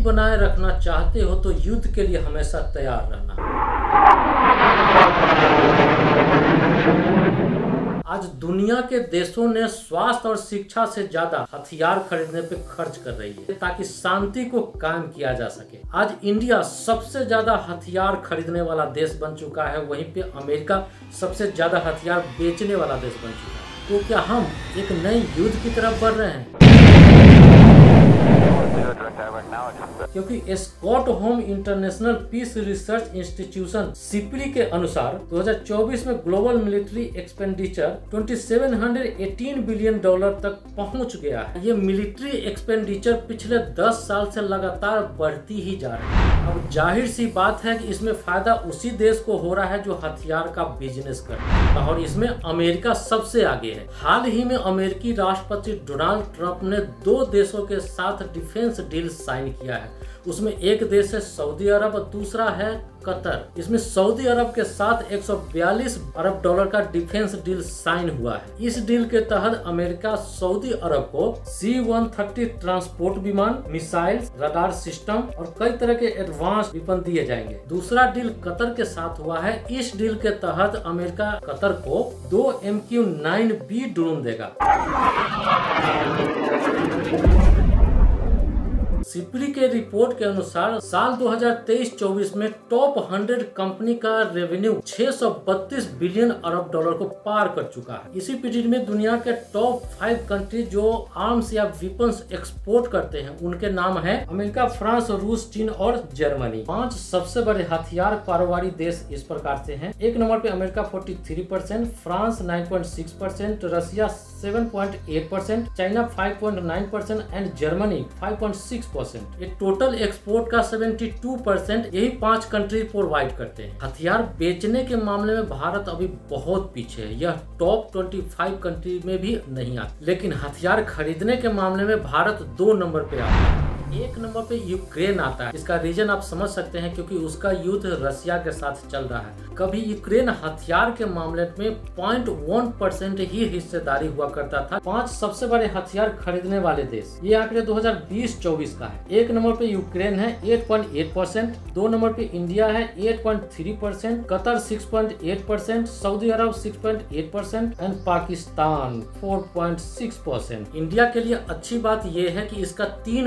बनाए रखना चाहते हो तो युद्ध के लिए हमेशा तैयार रहना। आज दुनिया के देशों ने स्वास्थ्य और शिक्षा से ज्यादा हथियार खरीदने पे खर्च कर रही है ताकि शांति को कायम किया जा सके। आज इंडिया सबसे ज्यादा हथियार खरीदने वाला देश बन चुका है, वहीं पे अमेरिका सबसे ज्यादा हथियार बेचने वाला देश बन चुका है। तो क्या हम एक नए युद्ध की तरफ बढ़ रहे हैं? क्योंकि Stockholm international peace research institution SIPRI के अनुसार 2024 में global military expenditure 2718 billion dollar तक पहुंच गया है। ये मिलिट्री एक्सपेंडिचर पिछले 10 साल से लगातार बढ़ती ही जा रही है। अब जाहिर सी बात है कि इसमें फायदा उसी देश को हो रहा है जो हथियार का बिजनेस करता है, और इसमें अमेरिका सबसे आगे है। हाल ही में अमेरिकी राष्ट्रपति डोनाल्ड ट्रंप ने 2 देशों के साथ डिफेंस डील साइन किया है। उसमें एक देश है सऊदी अरब और दूसरा है कतर। इसमें सऊदी अरब के साथ 142 अरब डॉलर का डिफेंस डील साइन हुआ है। इस डील के तहत अमेरिका सऊदी अरब को C-130 ट्रांसपोर्ट विमान, मिसाइल, रडार सिस्टम और कई तरह के एडवांस वेपन दिए जाएंगे। दूसरा डील कतर के साथ हुआ है। इस डील के तहत अमेरिका कतर को 2 MQ-9B ड्रोन देगा। सिपरी के रिपोर्ट के अनुसार साल 2023-24 में टॉप 100 कंपनी का रेवेन्यू 632 बिलियन अरब डॉलर को पार कर चुका है। इसी पीरियड में दुनिया के टॉप 5 कंट्री जो आर्म्स या वेपन्स एक्सपोर्ट करते हैं उनके नाम है अमेरिका, फ्रांस, रूस, चीन और जर्मनी। 5 सबसे बड़े हथियार कारोबारी देश इस प्रकार से हैं। 1 नंबर पे America 43%, France 9.6%, Russia 7.8%, China 5.9% and Germany 5.6%। ये टोटल एक्सपोर्ट का 72% यही 5 कंट्री प्रोवाइड करते हैं। हथियार बेचने के मामले में भारत अभी बहुत पीछे है। यह टॉप 25 कंट्री में भी नहीं आता, लेकिन हथियार खरीदने के मामले में भारत 2 नंबर पे आता है। 1 नंबर पे यूक्रेन आता है। इसका रीजन आप समझ सकते हैं क्योंकि उसका युद्ध रशिया के साथ चल रहा है। कभी यूक्रेन हथियार के मामले में 0.1% ही हिस्सेदारी हुआ करता था। 5 सबसे बड़े हथियार खरीदने वाले देश, ये आंकड़े 2020-24 का है। 1 नंबर पे यूक्रेन है 8.8%, 2 नंबर पे इंडिया है 8.3%, Qatar 6.8%, Saudi Arab 6.8% and Pakistan 4.6%। India के लिए अच्छी बात यह है कि इसका 3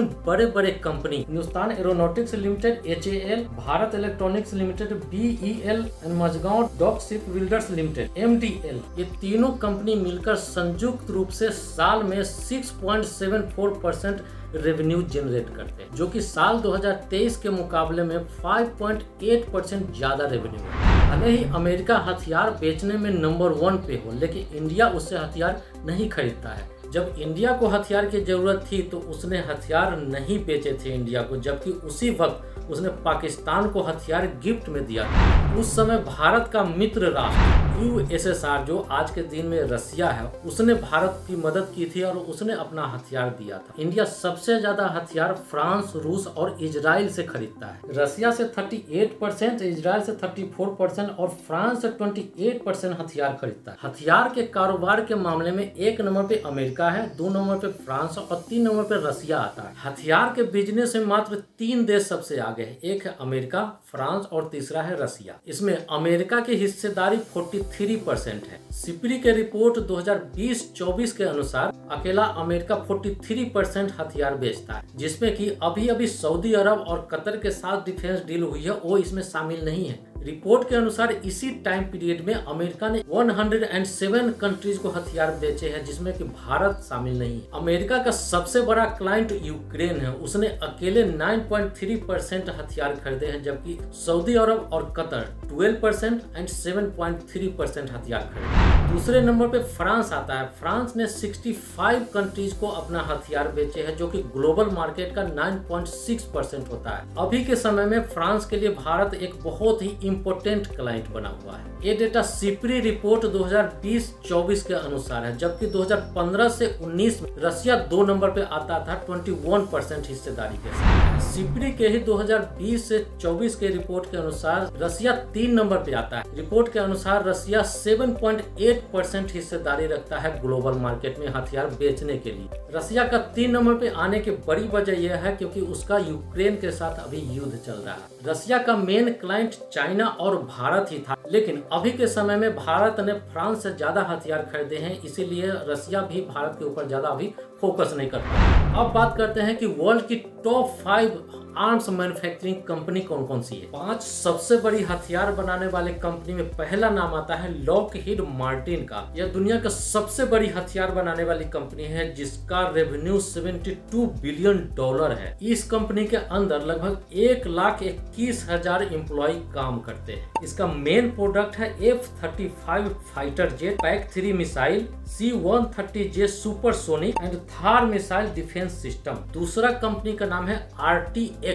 बड़े company Hindustan aeronautics limited HAL, Bharat electronics limited BEL and Mazagon dock ship builders limited MDL, ये तीनों कंपनी मिलकर संयुक्त रूप से साल में 6.74% रेवेन्यू जनरेट करते हैं, जो कि साल 2023 के मुकाबले में 5.8% ज्यादा रेवेन्यू है। भले ही अमेरिका हथियार बेचने में नंबर 1 पे हो, लेकिन इंडिया उससे हथियार नहीं खरीदता है। जब इंडिया को हथियार की जरूरत थी तो उसने हथियार नहीं बेचे थे इंडिया को, जबकि उसी वक्त उसने पाकिस्तान को हथियार गिफ्ट में दिया था। उस समय भारत का मित्र राष्ट्र USSR, जो आज के दिन में रसिया है, उसने भारत की मदद की थी और उसने अपना हथियार दिया था। इंडिया सबसे ज्यादा हथियार फ्रांस, रूस और इजराइल से खरीदता है। रसिया से 38%, इजराइल से 34% और फ्रांस से 28% हथियार खरीदता है। हथियार के कारोबार के मामले में 1 नंबर पे अमेरिका है, 2 नंबर पे फ्रांस और 3 नंबर पे रसिया आता है। हथियार के बिजनेस में मात्र 3 देश सबसे आगे है, एक है अमेरिका, फ्रांस और तीसरा है रसिया। इसमें अमेरिका की हिस्सेदारी 43% है। सिपरी के रिपोर्ट 2020-24 के अनुसार अकेला अमेरिका 43% हथियार बेचता है, जिसमें कि अभी सऊदी अरब और कतर के साथ डिफेंस डील हुई है, वो इसमें शामिल नहीं है। रिपोर्ट के अनुसार इसी टाइम पीरियड में अमेरिका ने 107 कंट्रीज को हथियार बेचे हैं, जिसमें कि भारत शामिल नहीं है। अमेरिका का सबसे बड़ा क्लाइंट यूक्रेन है, उसने अकेले 9.3% हथियार खरीदे हैं, जबकि सऊदी अरब और कतर 12% एंड 7.3% हथियार खरीदे। दूसरे नंबर पे फ्रांस आता है। फ्रांस ने 65 कंट्रीज को अपना हथियार बेचे हैं, जो कि ग्लोबल मार्केट का 9.6% होता है। अभी के समय में फ्रांस के लिए भारत एक बहुत ही इम्पोर्टेंट क्लाइंट बना हुआ है। ये डेटा सिपरी रिपोर्ट 2020-24 के अनुसार है, जबकि 2015 से 19 में रसिया 2 नंबर पे आता था 21% हिस्सेदारी के साथ। सिपरी के ही 2020 से 24 के रिपोर्ट के अनुसार रसिया 3 नंबर पे आता है। रिपोर्ट के अनुसार रसिया 7.8% हिस्सेदारी रखता है ग्लोबल मार्केट में हथियार बेचने के लिए। रसिया का 3 नंबर पे आने की बड़ी वजह यह है क्योंकि उसका यूक्रेन के साथ अभी युद्ध चल रहा है। रसिया का मेन क्लाइंट चाइना और भारत ही था, लेकिन अभी के समय में भारत ने फ्रांस से ज्यादा हथियार खरीदे हैं, इसीलिए रसिया भी भारत के ऊपर ज्यादा अभी फोकस नहीं करता। अब बात करते हैं कि वर्ल्ड की टॉप 5 आर्म्स मैन्युफैक्चरिंग कंपनी कौन कौन सी है। 5 सबसे बड़ी हथियार बनाने वाले कंपनी में पहला नाम आता है लॉकहीड मार्टिन का। यह दुनिया का सबसे बड़ी हथियार बनाने वाली कंपनी है जिसका रेवेन्यू 72 बिलियन डॉलर है। इस कंपनी के अंदर लगभग 1,21,000 एम्प्लॉय काम करते हैं। इसका मेन प्रोडक्ट है F-35 fighter jet, PAC-3 missile, C-130J supersonic and Thar missile defence system. दूसरा कंपनी का नाम है RTX।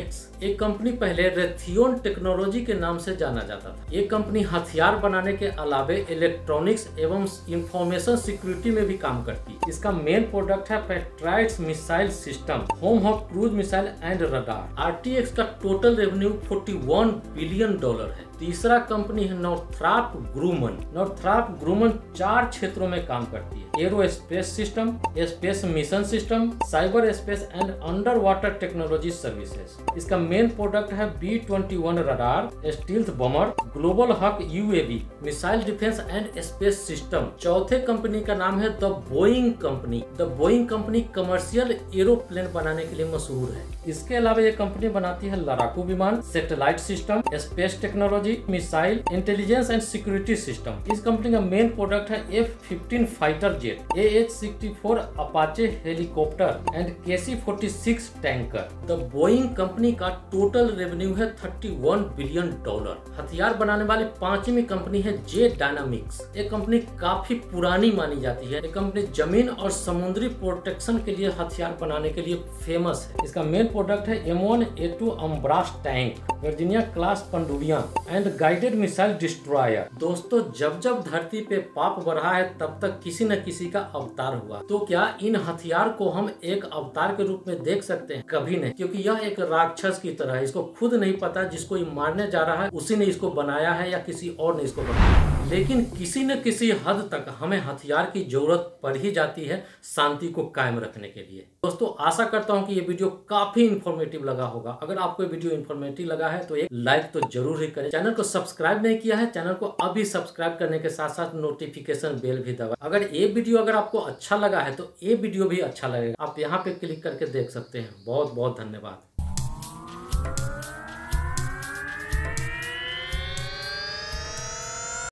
एक कंपनी पहले रेथियोन टेक्नोलॉजी के नाम से जाना जाता था। ये कंपनी हथियार बनाने के अलावे इलेक्ट्रॉनिक्स एवं इंफॉर्मेशन सिक्योरिटी में भी काम करती है। इसका मेन प्रोडक्ट है patriots missile system, home hawk cruise missile and radar. RTX का टोटल रेवेन्यू 41 बिलियन डॉलर है। तीसरा कंपनी है नॉर्थरॉप ग्रूमन। नॉर्थरॉप ग्रूमन 4 क्षेत्रों में काम करती है: aerospace system, space mission system, cyber space and under water technology services. इसका मेन प्रोडक्ट है B-21 Raider, stealth bomber, global hawk UAV, missile defence and space system. चौथे कंपनी का नाम है the Boeing company. The Boeing company commercial aeroplane बनाने के लिए मशहूर है। इसके अलावा ये कंपनी बनाती है लड़ाकू विमान, satellite system, space technology, missile, intelligence and security system. इस कंपनी का मेन प्रोडक्ट है F-15 fighter jet, AH-64 Apache helicopter and KC-46 tanker. The Boeing company का टोटल रेवेन्यू है 31 बिलियन डॉलर। हथियार बनाने वाली 5वीं कंपनी है जे डायनामिक्स। ये कंपनी काफी पुरानी मानी जाती है। ये कंपनी जमीन और समुद्री प्रोटेक्शन के लिए हथियार बनाने के लिए फेमस है। इसका मेन प्रोडक्ट है M1A2 Abrams tank, Virginia class पंडुलिया एंड गाइडेड मिसाइल डिस्ट्रॉयर। दोस्तों, जब जब धरती पे पाप बढ़ा है तब तक किसी न किसी का अवतार हुआ। तो क्या इन हथियार को हम एक अवतार के रूप में देख सकते हैं? कभी नहीं, क्योंकि यह एक राक्षस की तरह है। इसको खुद नहीं पता जिसको ये मारने जा रहा है उसी ने इसको बनाया है या किसी और ने इसको बनाया। लेकिन किसी न किसी हद तक हमें हथियार की जरूरत पड़ ही जाती है शांति को कायम रखने के लिए। दोस्तों, आशा करता हूँ कि ये वीडियो काफी इंफॉर्मेटिव लगा होगा। अगर आपको ये वीडियो इंफॉर्मेटिव लगा है तो एक लाइक तो जरूर ही करें। चैनल को सब्सक्राइब नहीं किया है, चैनल को अभी सब्सक्राइब करने के साथ साथ नोटिफिकेशन बेल भी दबाएं। अगर ये वीडियो अगर आपको अच्छा लगा है तो ये वीडियो भी अच्छा लगेगा। आप यहाँ पे क्लिक करके देख सकते हैं। बहुत बहुत धन्यवाद।